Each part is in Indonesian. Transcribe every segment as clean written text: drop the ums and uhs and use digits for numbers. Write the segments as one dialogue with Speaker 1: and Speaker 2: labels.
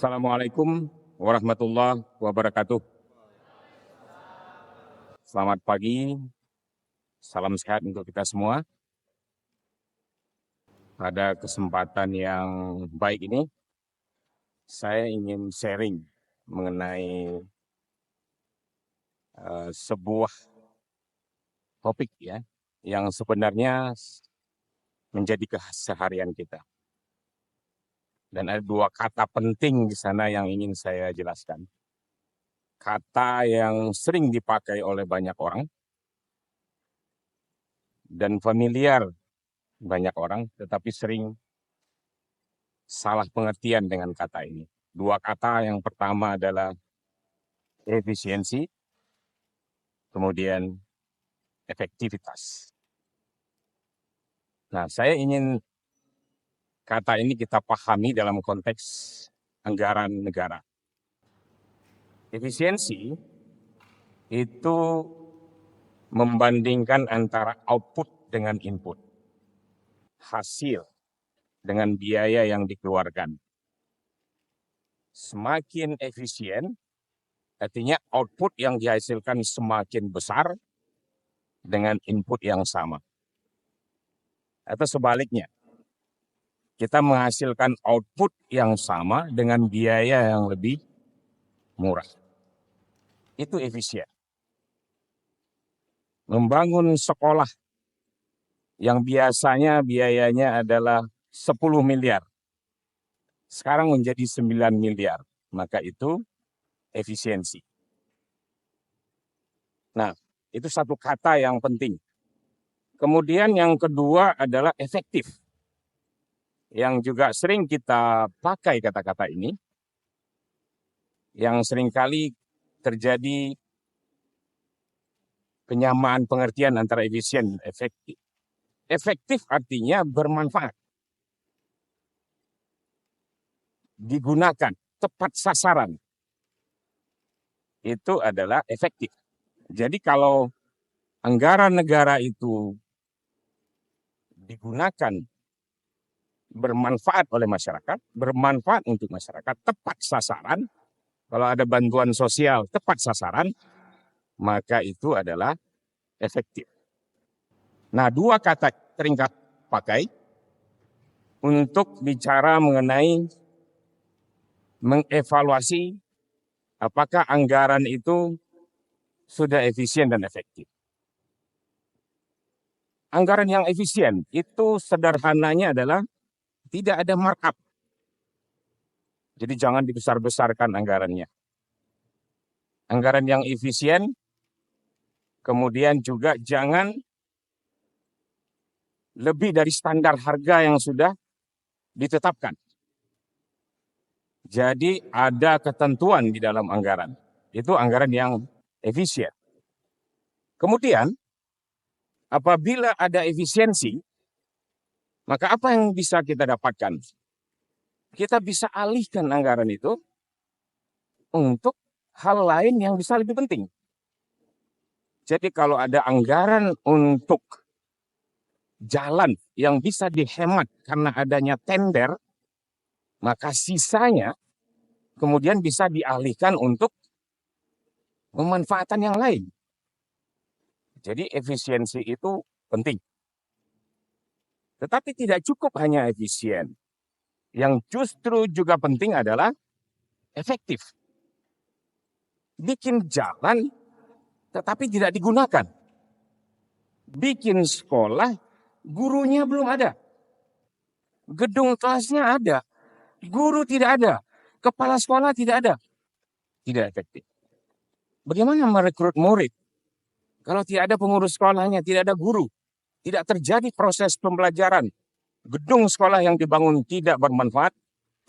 Speaker 1: Assalamualaikum warahmatullahi wabarakatuh. Selamat pagi, salam sehat untuk kita semua. Pada kesempatan yang baik ini, saya ingin sharing mengenai sebuah topik ya, yang sebenarnya menjadi keseharian kita. Dan ada dua kata penting di sana yang ingin saya jelaskan. Kata yang sering dipakai oleh banyak orang dan familiar banyak orang, tetapi sering salah pengertian dengan kata ini. Dua kata, yang pertama adalah efisiensi, kemudian efektivitas. Nah, saya ingin kata ini kita pahami dalam konteks anggaran negara. Efisiensi itu membandingkan antara output dengan input, hasil dengan biaya yang dikeluarkan. Semakin efisien, artinya output yang dihasilkan semakin besar dengan input yang sama. Atau sebaliknya, kita menghasilkan output yang sama dengan biaya yang lebih murah. Itu efisien. Membangun sekolah yang biasanya biayanya adalah 10 miliar, sekarang menjadi 9 miliar, maka itu efisiensi. Nah, itu satu kata yang penting. Kemudian yang kedua adalah efektif, yang juga sering kita pakai kata-kata ini, yang seringkali terjadi penyamaan pengertian antara efisien dan efektif. Efektif artinya bermanfaat, digunakan, tepat sasaran. Itu adalah efektif. Jadi kalau anggaran negara itu digunakan bermanfaat oleh masyarakat, bermanfaat untuk masyarakat, tepat sasaran, kalau ada bantuan sosial tepat sasaran, maka itu adalah efektif. Nah, dua kata sering pakai untuk bicara mengenai mengevaluasi apakah anggaran itu sudah efisien dan efektif. Anggaran yang efisien itu sederhananya adalah tidak ada markup. Jadi jangan dibesar-besarkan anggarannya. Anggaran yang efisien, kemudian juga jangan lebih dari standar harga yang sudah ditetapkan. Jadi ada ketentuan di dalam anggaran. Itu anggaran yang efisien. Kemudian apabila ada efisiensi, maka apa yang bisa kita dapatkan? Kita bisa alihkan anggaran itu untuk hal lain yang bisa lebih penting. Jadi kalau ada anggaran untuk jalan yang bisa dihemat karena adanya tender, maka sisanya kemudian bisa dialihkan untuk pemanfaatan yang lain. Jadi efisiensi itu penting. Tetapi tidak cukup hanya efisien. Yang justru juga penting adalah efektif. Bikin jalan tetapi tidak digunakan. Bikin sekolah, gurunya belum ada. Gedung kelasnya ada, guru tidak ada. Kepala sekolah tidak ada. Tidak efektif. Bagaimana merekrut murid? Kalau tidak ada pengurus sekolahnya, tidak ada guru. Tidak terjadi proses pembelajaran. Gedung sekolah yang dibangun tidak bermanfaat,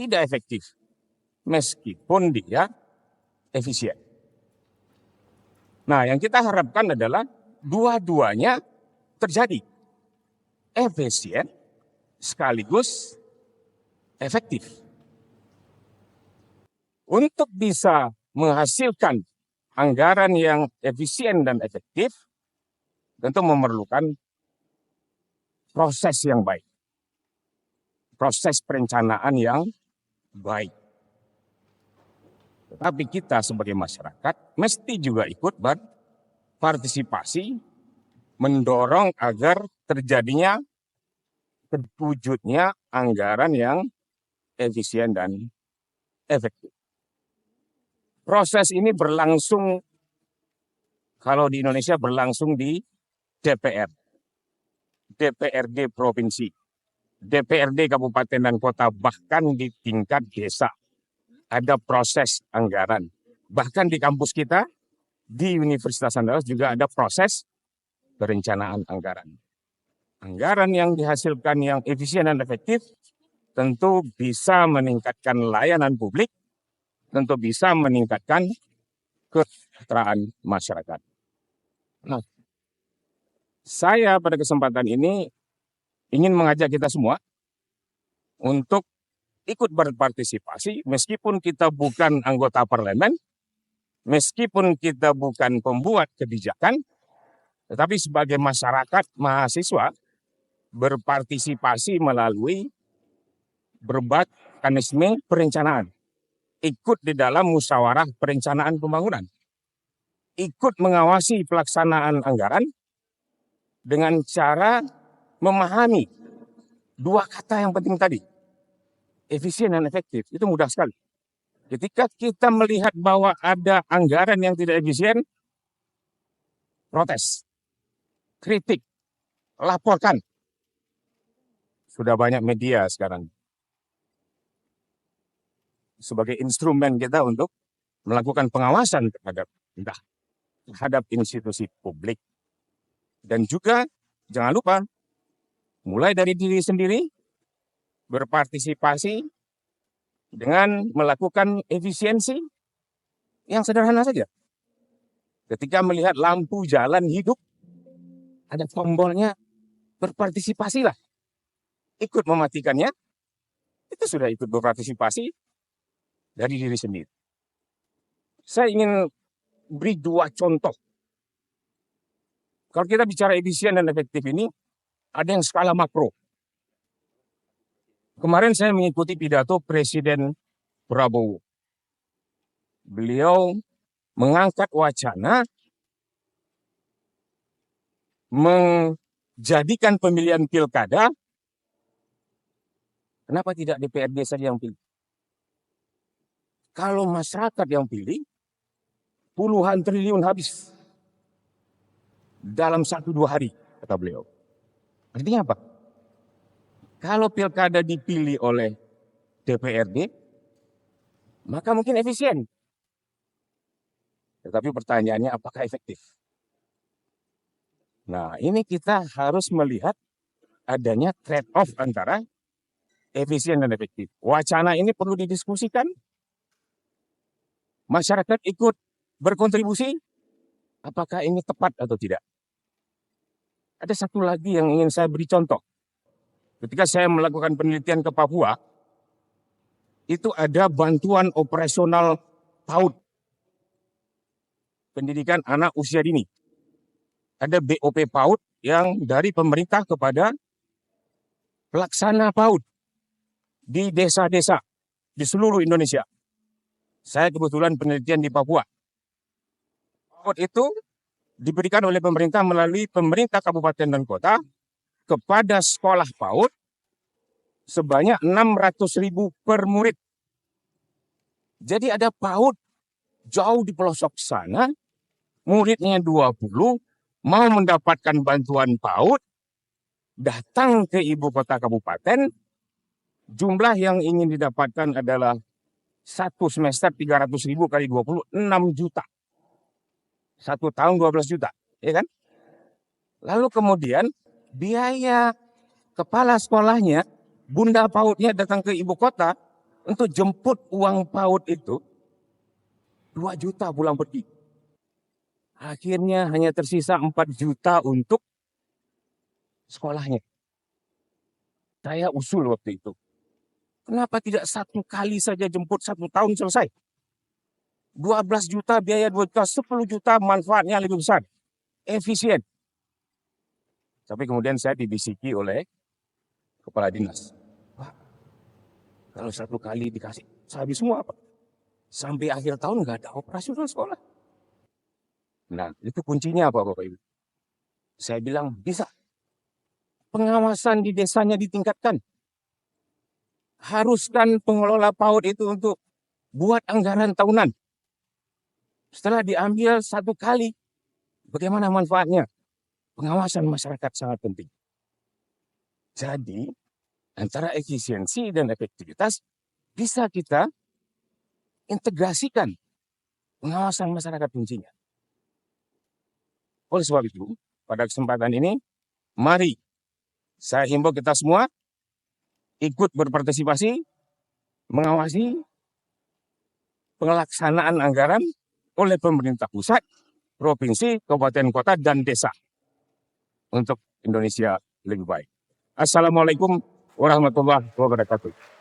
Speaker 1: tidak efektif. Meskipun dia efisien. Nah, yang kita harapkan adalah dua-duanya terjadi. Efisien sekaligus efektif. Untuk bisa menghasilkan anggaran yang efisien dan efektif, tentu memerlukan proses yang baik. Proses perencanaan yang baik. Tapi kita sebagai masyarakat mesti juga ikut berpartisipasi mendorong agar terwujudnya anggaran yang efisien dan efektif. Proses ini berlangsung, kalau di Indonesia berlangsung di DPR, DPRD provinsi, DPRD kabupaten dan kota, bahkan di tingkat desa. Ada proses anggaran. Bahkan di kampus kita, di Universitas Andalas juga ada proses perencanaan anggaran. Anggaran yang dihasilkan yang efisien dan efektif tentu bisa meningkatkan layanan publik, tentu bisa meningkatkan kesejahteraan masyarakat. Nah, saya pada kesempatan ini ingin mengajak kita semua untuk ikut berpartisipasi, meskipun kita bukan anggota parlemen, meskipun kita bukan pembuat kebijakan, tetapi sebagai masyarakat mahasiswa berpartisipasi melalui berbagai mekanisme perencanaan, ikut di dalam musyawarah perencanaan pembangunan, ikut mengawasi pelaksanaan anggaran dengan cara memahami dua kata yang penting tadi, efisien dan efektif. Itu mudah sekali. Ketika kita melihat bahwa ada anggaran yang tidak efisien, protes, kritik, laporkan. Sudah banyak media sekarang sebagai instrumen kita untuk melakukan pengawasan terhadap institusi publik. Dan juga jangan lupa, mulai dari diri sendiri, berpartisipasi dengan melakukan efisiensi yang sederhana saja. Ketika melihat lampu jalan hidup, ada tombolnya, berpartisipasilah. Ikut mematikannya, itu sudah ikut berpartisipasi dari diri sendiri. Saya ingin beri dua contoh. Kalau kita bicara efisien dan efektif ini, ada yang skala makro. Kemarin saya mengikuti pidato Presiden Prabowo. Beliau mengangkat wacana menjadikan pemilihan pilkada, kenapa tidak DPRD saja yang pilih? Kalau masyarakat yang pilih, puluhan triliun habis dalam 1-2 hari, kata beliau. Artinya apa? Kalau pilkada dipilih oleh DPRD, maka mungkin efisien. Tetapi pertanyaannya, apakah efektif? Nah, ini kita harus melihat adanya trade-off antara efisien dan efektif. Wacana ini perlu didiskusikan. Masyarakat ikut berkontribusi. Apakah ini tepat atau tidak? Ada satu lagi yang ingin saya beri contoh. Ketika saya melakukan penelitian ke Papua, itu ada bantuan operasional PAUD, pendidikan anak usia dini. Ada BOP PAUD yang dari pemerintah kepada pelaksana PAUD di desa-desa di seluruh Indonesia. Saya kebetulan penelitian di Papua. PAUD itu diberikan oleh pemerintah melalui pemerintah kabupaten dan kota kepada sekolah PAUD sebanyak 600.000 per murid. Jadi ada PAUD jauh di pelosok sana, muridnya 20, mau mendapatkan bantuan PAUD, datang ke ibu kota kabupaten, jumlah yang ingin didapatkan adalah satu semester 300.000 kali 20, 6 juta. 1 tahun 12 juta, ya kan? Lalu kemudian biaya kepala sekolahnya, bunda PAUD-nya datang ke ibu kota untuk jemput uang PAUD itu 2 juta pulang pergi. Akhirnya hanya tersisa 4 juta untuk sekolahnya. Saya usul waktu itu, kenapa tidak 1 kali saja jemput 1 tahun selesai? 12 juta biaya 2 juta, 10 juta manfaatnya lebih besar. Efisien. Tapi kemudian saya dibisiki oleh kepala dinas. Pak, kalau 1 kali dikasih, habis semua Pak. Sampai akhir tahun nggak ada operasional sekolah. Nah, itu kuncinya apa Bapak Ibu? Saya bilang bisa. Pengawasan di desanya ditingkatkan. Haruskan pengelola PAUD itu untuk buat anggaran tahunan. Setelah diambil satu kali, bagaimana manfaatnya? Pengawasan masyarakat sangat penting. Jadi, antara efisiensi dan efektivitas bisa kita integrasikan pengawasan masyarakat kuncinya. Oleh sebab itu, pada kesempatan ini, mari saya himbau kita semua ikut berpartisipasi, mengawasi pelaksanaan anggaran oleh pemerintah pusat, provinsi, kabupaten kota, dan desa untuk Indonesia lebih baik. Assalamualaikum warahmatullahi wabarakatuh.